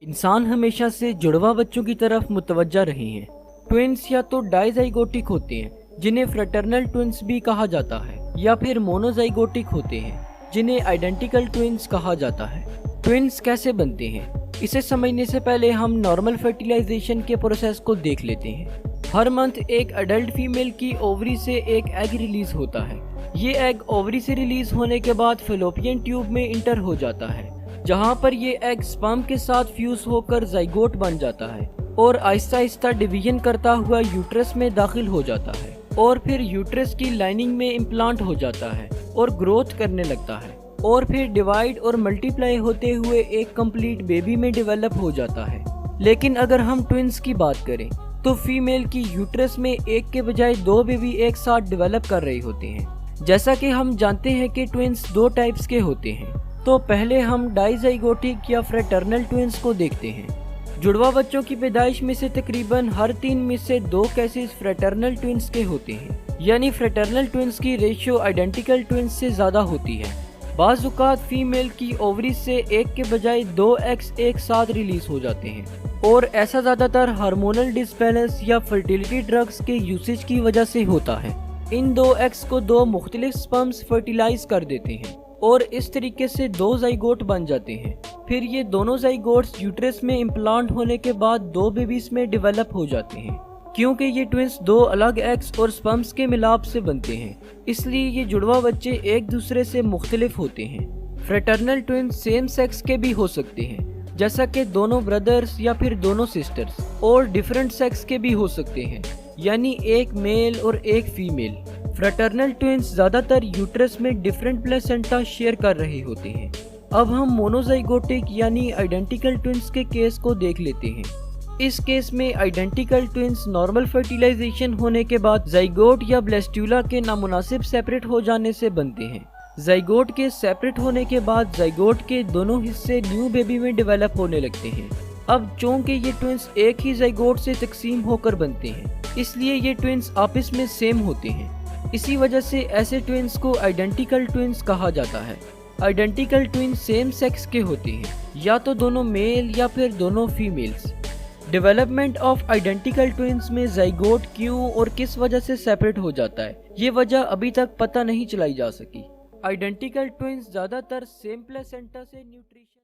इंसान हमेशा से जुड़वा बच्चों की तरफ मुतवज्जा रहे हैं। ट्विन्स या तो डाइजाइगोटिक होते हैं जिन्हें फ्रेटर्नल ट्विन्स भी कहा जाता है, या फिर मोनोजाइगोटिक होते हैं जिन्हें आइडेंटिकल ट्विन्स कहा जाता है। ट्विन्स कैसे बनते हैं, इसे समझने से पहले हम नॉर्मल फर्टिलाइजेशन के प्रोसेस को देख लेते हैं। हर मंथ एक अडल्ट फीमेल की ओवरी से एक एग रिलीज होता है। ये एग ओवरी से रिलीज होने के बाद फेलोपियन ट्यूब में इंटर हो जाता है, जहां पर ये एग स्पर्म के साथ फ्यूज होकर जाइगोट बन जाता है और आहिस्ता आहिस्ता डिवीजन करता हुआ यूट्रस में दाखिल हो जाता है और फिर यूट्रस की लाइनिंग में इम्प्लांट हो जाता है और ग्रोथ करने लगता है और फिर डिवाइड और मल्टीप्लाई होते हुए एक कंप्लीट बेबी में डेवलप हो जाता है। लेकिन अगर हम ट्विन्स की बात करें तो फीमेल की यूट्रस में एक के बजाय दो बेबी एक साथ डेवलप कर रहे होते हैं। जैसा कि हम जानते हैं कि ट्विन्स दो टाइप्स के होते हैं, तो पहले हम डाइजाइगोटिक या फ्रेटर्नल ट्विन्स को देखते हैं। जुड़वा बच्चों की पैदाइश में से तकरीबन हर 3 में से 2 केसेस फ्रेटर्नल ट्विन्स के होते हैं, यानी फ्रेटर्नल ट्विन्स की रेशियो आइडेंटिकल ट्विन्स से ज़्यादा होती है। बाज़ औक़ात फीमेल की ओवरी से एक के बजाय 2 एग्स एक साथ रिलीज हो जाते हैं और ऐसा ज़्यादातर हार्मोनल डिसबैलेंस या फर्टिलिटी ड्रग्स के यूसेज की वजह से होता है। इन 2 एग्स को 2 मुख्तलिफ स्पर्म्स फर्टिलाइज कर देते हैं और इस तरीके से 2 जाइगोट बन जाते हैं। फिर ये दोनों जाइगोट्स यूट्रस में इम्प्लांट होने के बाद 2 बेबीज में डेवलप हो जाते हैं। क्योंकि ये ट्विन्स 2 अलग एग्स और स्पर्म्स के मिलाप से बनते हैं, इसलिए ये जुड़वा बच्चे एक दूसरे से मुख्तलिफ होते हैं। फ्रेटर्नल ट्विन्स सेम सेक्स के भी हो सकते हैं, जैसा कि दोनों ब्रदर्स या फिर दोनों सिस्टर्स, और डिफरेंट सेक्स के भी हो सकते हैं, यानी एक मेल और एक फीमेल। फ्रेटर्नल ट्विन्स ज़्यादातर यूट्रस में डिफरेंट प्लेसेंटा शेयर कर रहे होते हैं। अब हम मोनोजाइगोटिक यानी आइडेंटिकल ट्विन्स के केस को देख लेते हैं। इस केस में आइडेंटिकल ट्विन्स नॉर्मल फर्टिलाइजेशन होने के बाद जाइगोट या ब्लेस्ट्यूला के नामुनासिब सेपरेट हो जाने से बनते हैं। जाइगोट के सेपरेट होने के बाद जाइगोट के दोनों हिस्से न्यू बेबी में डेवलप होने लगते हैं। अब चूंकि ये ट्विन्स एक ही जाइगोट से तकसीम होकर बनते हैं, इसलिए ये ट्विन्स आपस में सेम होते हैं। इसी वजह से ऐसे ट्विन्स को आइडेंटिकल ट्विन्स कहा जाता है। आइडेंटिकल ट्विन्स सेम सेक्स के होते हैं, या तो दोनों मेल या फिर दोनों females. Development of identical twins में जाइगोट क्यों और किस वजह से सेपरेट हो जाता है, ये वजह अभी तक पता नहीं चलाई जा सकी। आइडेंटिकल ट्विन्स ज़्यादातर सेम प्लेसेंटा से न्यूट्रिशन